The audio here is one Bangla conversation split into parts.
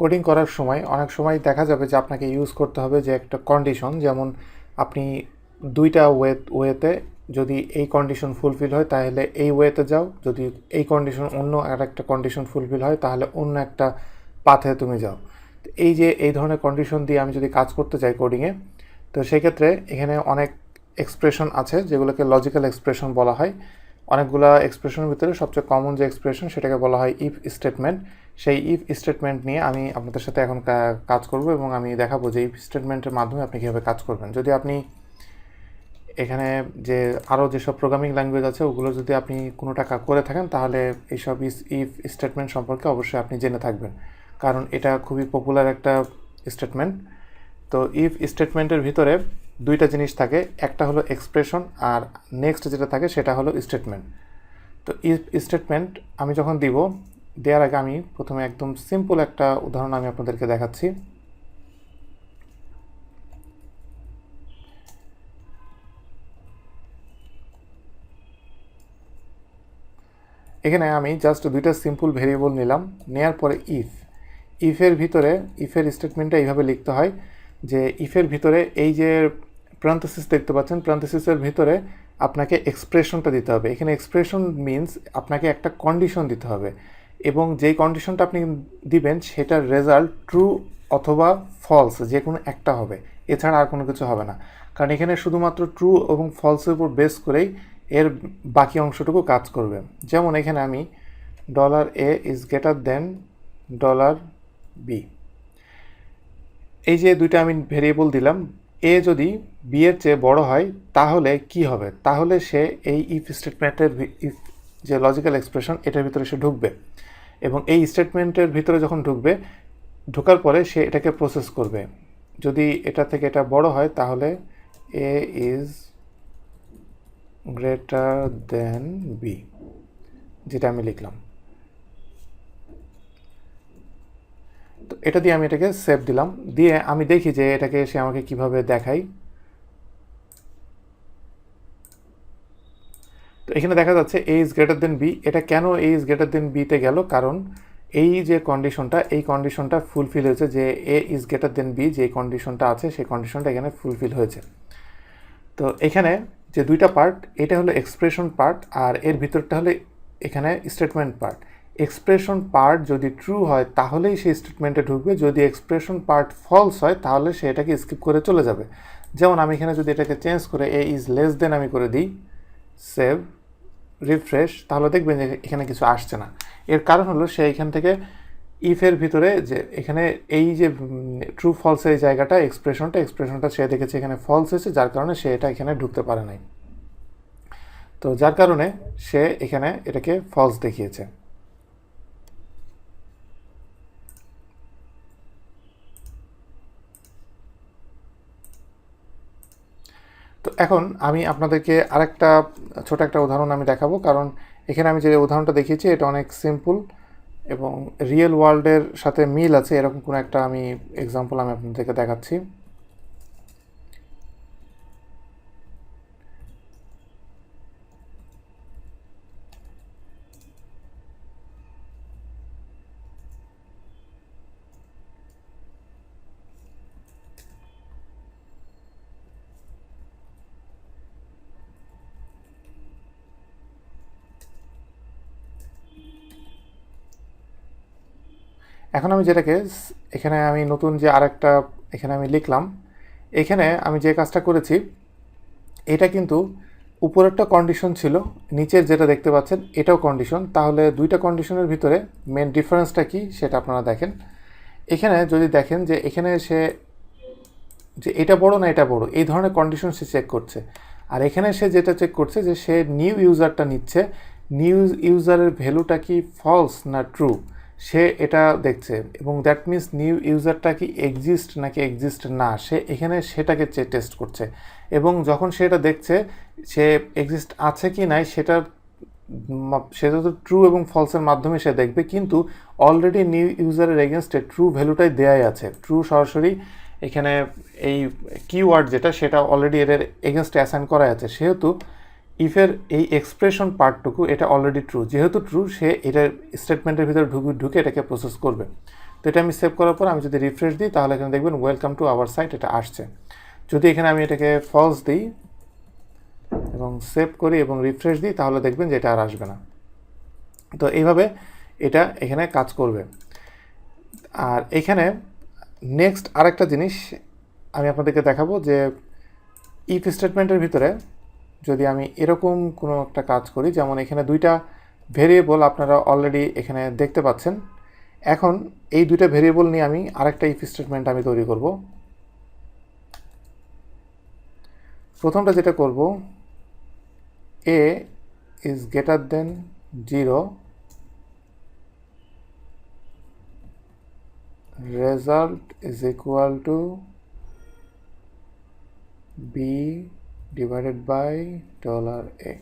কোডিং করার সময় অনেক সময় দেখা যাবে যে আপনাকে ইউজ করতে হবে যে একটা কন্ডিশন, যেমন আপনি দুইটা ওয়েতে যদি এই কন্ডিশন ফুলফিল হয় তাহলে এই ওয়েতে যাও, যদি এই কন্ডিশন অন্য আর একটা কন্ডিশন ফুলফিল হয় তাহলে অন্য একটা পাথে তুমি যাও। তো এই যে এই ধরনের কন্ডিশন দিয়ে আমি যদি কাজ করতে চাই কোডিংয়ে, তো সেক্ষেত্রে এখানে অনেক এক্সপ্রেশন আছে যেগুলোকে লজিক্যাল এক্সপ্রেশন বলা হয়। অনেকগুলো এক্সপ্রেশনের ভিতরে সবচেয়ে কমন যে এক্সপ্রেশন সেটাকে বলা হয় ইফ স্টেটমেন্ট। সেই ইফ স্টেটমেন্ট নিয়ে আমি আপনাদের সাথে এখন কাজ করব এবং আমি দেখাবো যে ইফ স্টেটমেন্টের মাধ্যমে আপনি কীভাবে কাজ করবেন। যদি আপনি এখানে যে আরও যেসব প্রোগ্রামিং ল্যাঙ্গুয়েজ আছে ওগুলো যদি আপনি কোনো টাকা করে থাকেন তাহলে এইসব ইফ স্টেটমেন্ট সম্পর্কে অবশ্যই আপনি জেনে থাকবেন, কারণ এটা খুবই পপুলার একটা স্টেটমেন্ট। তো ইফ স্টেটমেন্টের ভিতরে দুইটা জিনিস থাকে, একটা হলো এক্সপ্রেশন আর নেক্সট যেটা থাকে সেটা হলো স্টেটমেন্ট। তো ইফ স্টেটমেন্ট আমি যখন দিব, দেওয়ার আগে আমি প্রথমে একদম সিম্পল একটা উদাহরণ আমি আপনাদেরকে দেখাচ্ছি। এখানে আমি জাস্ট দুইটা সিম্পল ভেরিয়েবল নিলাম, নেওয়ার পরে ইফের ভিতরে ইফের স্টেটমেন্টটা এইভাবে লিখতে হয় যে ইফের ভিতরে এই যে প্যারেনথেসিস দেখতে পাচ্ছেন, প্যারেনথেসিসের ভিতরে আপনাকে এক্সপ্রেশনটা দিতে হবে। এখানে এক্সপ্রেশন মিন্স আপনাকে একটা কন্ডিশন দিতে হবে এবং যেই কন্ডিশনটা আপনি দিবেন সেটার রেজাল্ট ট্রু অথবা ফলস যে কোনো একটা হবে, এছাড়া আর কোনো কিছু হবে না, কারণ এখানে শুধুমাত্র ট্রু এবং ফলসের উপর বেস করেই এর বাকি অংশটুকু কাজ করবে। যেমন এখানে আমি $a is greater then $b, এই যে দুইটা আমি ভেরিয়েবল দিলাম, এ যদি বি এর চেয়ে বড় হয় তাহলে কি হবে, তাহলে সে এই ইফ স্টেটমেন্টের ইফ যে লজিক্যাল এক্সপ্রেশন এটার ভিতরে সে ঢুকবে এবং এই স্টেটমেন্টের ভিতরে যখন ঢুকবে, ঢোকার পরে সে এটাকে প্রসেস করবে। যদি এটা থেকে এটা বড় হয় তাহলে এ ইজ গ্রেটার দেন বি, যেটা আমি লিখলাম। তো এটা দিয়ে আমি এটাকে সেভ দিলাম, দিয়ে আমি দেখি যে এটাকে সে আমাকে কিভাবে দেখায়। তো এখানে দেখা যাচ্ছে এ ইজ গ্রেটার দেন বি। এটা কেন এ ইজ গ্রেটার দেন বিতে গেল, কারণ এই যে কন্ডিশনটা, এই কন্ডিশনটা ফুলফিল হয়েছে, যে এ ইজ গ্রেটার দেন বি যে কন্ডিশনটা আছে সেই কন্ডিশনটা এখানে ফুলফিল হয়েছে। তো এখানে যে দুইটা পার্ট, এটা হলো এক্সপ্রেশন পার্ট আর এর ভিতরটা হলো এখানে স্টেটমেন্ট পার্ট। এক্সপ্রেশন পার্ট যদি ট্রু হয় তাহলেই সেই স্টেটমেন্টে ঢুকবে, যদি এক্সপ্রেশন পার্ট ফলস হয় তাহলে সে এটাকে স্কিপ করে চলে যাবে। যেমন আমি এখানে যদি এটাকে চেঞ্জ করে এ ইজ লেস দেন আমি করে দিই, সেভ, রিফ্রেশ, তাহলে দেখবেন যে এখানে কিছু আসছে না। এর কারণ হলো সে এখান থেকে ইফের ভিতরে যে এখানে এই যে ট্রু ফলস এই জায়গাটা এক্সপ্রেশনটা সে দেখেছে এখানে ফলস হয়েছে, যার কারণে সে এটা এখানে ঢুকতে পারে নাই। তো যার কারণে সে এখানে এটাকে ফলস দেখিয়েছে। তো এখন আমি আপনাদেরকে আরেকটা ছোট একটা উদাহরণ আমি দেখাবো, কারণ এখানে আমি যে উদাহরণটা দেখিয়েছি এটা অনেক সিম্পল এবং রিয়েল ওয়ার্ল্ডের সাথে মিল আছে, এরকম কোনো একটা আমি এক্সাম্পল আমি আপনাদেরকে দেখাচ্ছি। এখন আমি যেটাকে এখানে আমি নতুন যে আরেকটা এখানে আমি লিখলাম, এখানে আমি যে কাজটা করেছি এটা কিন্তু উপরেরটা কন্ডিশন ছিল, নিচের যেটা দেখতে পাচ্ছেন এটাও কন্ডিশন। তাহলে দুইটা কন্ডিশনের ভিতরে মেন ডিফারেন্সটা কি সেটা আপনারা দেখেন। এখানে যদি দেখেন যে এখানে সে যে এটা বড় না এটা বড় এই ধরনের কন্ডিশন সে চেক করছে, আর এখানে সে যেটা চেক করছে যে সে নিউ ইউজারটা নিচ্ছে, নিউ ইউজারের ভ্যালুটা কি ফলস না ট্রু সে এটা দেখছে, এবং দ্যাট মিনস নিউ ইউজারটা কি এক্সিস্ট নাকি এক্সিস্ট না সে এখানে সেটাকে টেস্ট করছে। এবং যখন সে এটা দেখছে সে এক্সিস্ট আছে কি নাই সেটা তো ট্রু এবং ফলসের মাধ্যমে সে দেখবে, কিন্তু অলরেডি নিউ ইউজারের এগেনস্টে ট্রু ভ্যালুটাই দেয়াই আছে, ট্রু সরাসরি এখানে এই কিওয়ার্ড যেটা সেটা অলরেডি এর এগেনস্টে অ্যাসাইন করা আছে, সেহেতু ইফের এই এক্সপ্রেশন পার্টটুকু এটা অলরেডি ট্রু, যেহেতু ট্রু সে এটার স্টেটমেন্টের ভিতরে ঢুকে এটাকে প্রসেস করবে। তো এটা আমি সেভ করার পর আমি যদি রিফ্রেশ দিই তাহলে এখানে দেখবেন ওয়েলকাম টু আওয়ার সাইট এটা আসছে। যদি এখানে আমি এটাকে ফলস দিই এবং সেভ করি এবং রিফ্রেশ দিই তাহলে দেখবেন যে এটা আর আসবে না। তো এইভাবে এটা এখানে কাজ করবে। আর এখানে নেক্সট আরেকটা জিনিস আমি আপনাদেরকে দেখাবো যে ইফ স্টেটমেন্টের ভিতরে যদি আমি এরকম কোনো একটা কাজ করি, যেমন এখানে দুইটা ভেরিয়েবল আপনারা অলরেডি এখানে দেখতে পাচ্ছেন। এখন এই দুইটা ভেরিয়েবল নিয়ে আমি আরেকটা ইফ স্টেটমেন্ট আমি তৈরি করব। প্রথমটা যেটা করব, a is greater than 0, result is equal to b divided by $a,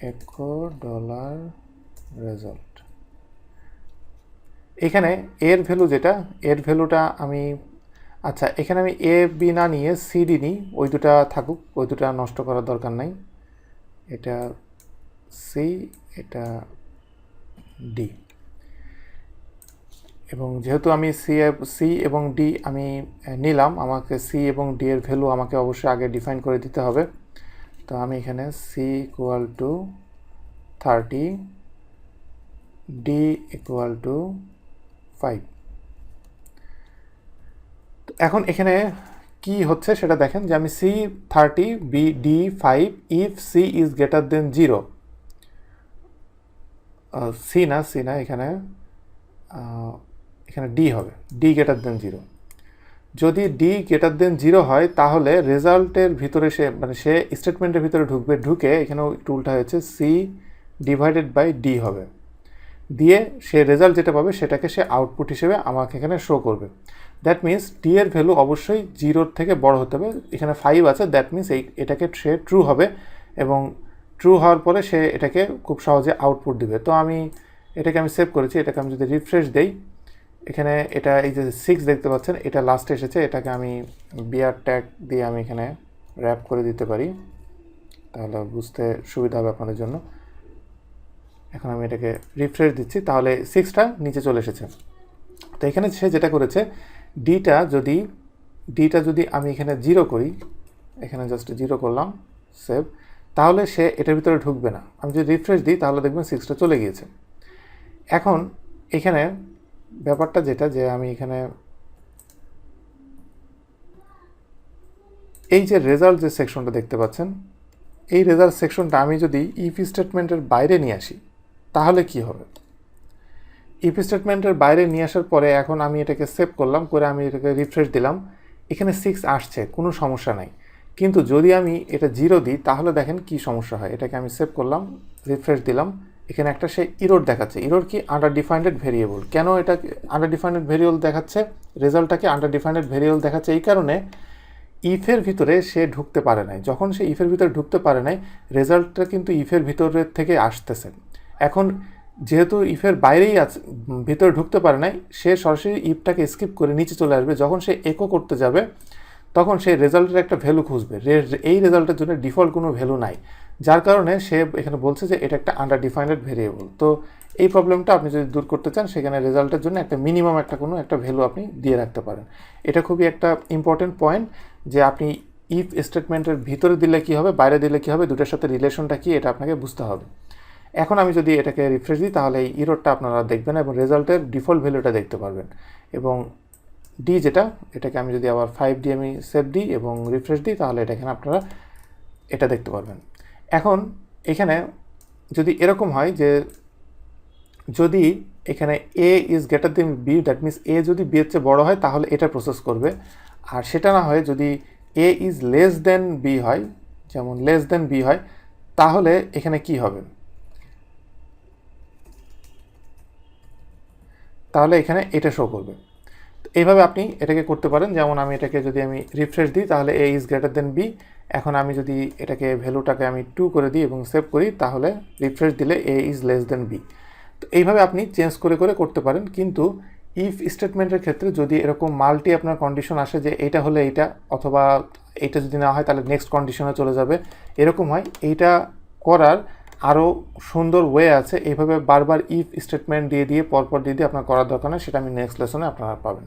echo $result। এখানে এর ভ্যালু যেটা, এর ভ্যালুটা আমি আচ্ছা এখানে আমি এ বি না নিয়ে সিডি নিই, ওই দুটা থাকুক, ওই দুটা নষ্ট করার দরকার নাই। এটা সি, এটা ডি। এবং যেহেতু আমি সি এবং ডি আমি নিলাম, আমাকে সি এবং ডি এর ভ্যালু আমাকে অবশ্যই আগে ডিফাইন করে দিতে হবে। তো আমি এখানে C equal to 30, D equal to 5। এখন এখানে কি হচ্ছে সেটা দেখেন যে আমি C 30, B D 5 if C is greater than 0। C না এখানে এখানে ডি হবে, ডি গ্রেটার দেন 0। যদি ডি গ্রেটার দেন 0 হয় তাহলে রেজাল্টের ভিতরে সে মানে সে স্টেটমেন্টের ভিতরে ঢুকবে, ঢুকে এখানেও একটু উল্টা হয়েছে সি ডিভাইডেড বাই ডি হবে, দিয়ে সে রেজাল্ট যেটা পাবে সেটাকে সে আউটপুট হিসেবে আমাকে এখানে শো করবে। দ্যাট মিন্স ডি এর ভ্যালু অবশ্যই 0 থেকে বড় হতে হবে। এখানে 5 আছে, দ্যাট মিন্স এটাকে সে ট্রু হবে এবং ট্রু হওয়ার পরে সে এটাকে খুব সহজে আউটপুট দিবে। তো এটাকে আমি সেভ করেছি, এটাকে আমি যদি রিফ্রেশ দেই, এখানে এটা এই যে 6 দেখতে পাচ্ছেন এটা লাস্টে এসেছে, এটাকে আমি বিআর ট্যাগ দিয়ে আমি এখানে র্যাপ করে দিতে পারি, তাহলে বুঝতে সুবিধা হবে আপনাদের জন্য। এখন আমি এটাকে রিফ্রেশ দিচ্ছি, তাহলে 6টা নিচে চলে এসেছে। তো এখানে সে যেটা করেছে, ডিটা যদি আমি এখানে 0 করি, এখানে জাস্ট 0 করলাম, সেভ, তাহলে সে এটার ভিতরে ঢুকবে না। আমি যদি রিফ্রেশ দিই তাহলে দেখবেন 6টা চলে গিয়েছে। এখন এখানে ব্যাপারটা যেটা, যে আমি এখানে এই যে রেজাল্ট যে সেকশনটা দেখতে পাচ্ছেন, এই রেজাল্ট সেকশনটা আমি যদি ইফ স্টেটমেন্টের বাইরে নিয়ে আসি তাহলে কি হবে? ইফ স্টেটমেন্টের বাইরে নিয়ে আসার পরে এখন আমি এটাকে সেভ করলাম, করে আমি এটাকে রিফ্রেশ দিলাম, এখানে 6 আসছে, কোনো সমস্যা নাই। কিন্তু যদি আমি এটা 0 দিই তাহলে দেখেন কি সমস্যা হয়। এটাকে আমি সেভ করলাম, রিফ্রেশ দিলাম, এখানে একটা সে ইরর দেখাচ্ছে। ইরর কি? Under defined variable. কেন এটা আন্ডার ডিফাইন্ড ভেরিয়েবল দেখাচ্ছে? রেজাল্টটাকে আন্ডার ডিফাইন্ড ভেরিয়েবল দেখাচ্ছে এই কারণে, ইফের ভিতরে সে ঢুকতে পারে নাই। যখন সে ইফের ভিতরে ঢুকতে পারে নাই, রেজাল্টটা কিন্তু ইফের ভিতরের থেকে আসতেছে। এখন যেহেতু ইফের বাইরেই আছে, ভিতরে ঢুকতে পারে নাই, সে সরাসরি ইফটাকে স্কিপ করে নিচে চলে আসবে। যখন সে একো করতে যাবে তখন সে রেজাল্টের একটা ভ্যালু খুঁজবে। এই রেজাল্টের জন্য ডিফল্ট কোনো ভ্যালু নাই, যার কারণে সে এখানে বলছে যে এটা একটা আন্ডার ডিফাইন্ড ভেরিয়েবল। তো এই প্রবলেমটা আপনি যদি দূর করতে চান, সেখানে রেজাল্টের জন্য একটা মিনিমাম কোনো একটা ভ্যালু আপনি দিয়ে রাখতে পারেন। এটা খুবই একটা ইম্পর্টেন্ট পয়েন্ট, যে আপনি ইফ স্টেটমেন্টের ভিতরে দিলে কী হবে, বাইরে দিলে কী হবে, দুটার সাথে রিলেশনটা কী, এটা আপনাকে বুঝতে হবে। এখন আমি যদি এটাকে রিফ্রেশ দিই তাহলে এই ইররটা আপনারা দেখবেন এবং রেজাল্টের ডিফল্ট ভ্যালুটা দেখতে পারবেন। এবং ডি যেটা, এটাকে আমি যদি আবার 5 দিয়ে আমি সেভ দিই এবং রিফ্রেশ দিই তাহলে এটা এখানে আপনারা এটা দেখতে পারবেন। এখন এখানে যদি এরকম হয় যে যদি এখানে A is greater than B, that means A যদি বি এর চেয়ে বড় হয় তাহলে এটা প্রসেস করবে। আর সেটা না হয় যদি এ ইজ লেস দেন বি হয়, যেমন লেস দেন বি হয়, তাহলে এখানে কি হবে? তাহলে এখানে এটা শো করবে। এইভাবে আপনি এটাকে করতে পারেন। যেমন আমি এটাকে যদি আমি রিফ্রেশ দিই তাহলে এ ইজ গ্রেটার দেন বি। এখন আমি যদি এটাকে ভ্যালুটাকে আমি 2 করে দিই এবং সেভ করি তাহলে রিফ্রেশ দিলে এ ইজ লেস দেন বি। তো এইভাবে আপনি চেঞ্জ করে করতে পারেন। কিন্তু ইফ স্টেটমেন্টের ক্ষেত্রে যদি এরকম মাল্টি আপনার কন্ডিশন আসে যে এইটা হলে এইটা, অথবা এইটা যদি না হয় তাহলে নেক্সট কন্ডিশনে চলে যাবে, এরকম হয়, এইটা করার আরও সুন্দর ওয়ে আছে, এইভাবে বারবার ইফ স্টেটমেন্ট দিয়ে পরপর দিয়ে আপনার করার দরকার নেই, সেটা আমি নেক্সট লেসনে আপনারা পাবেন।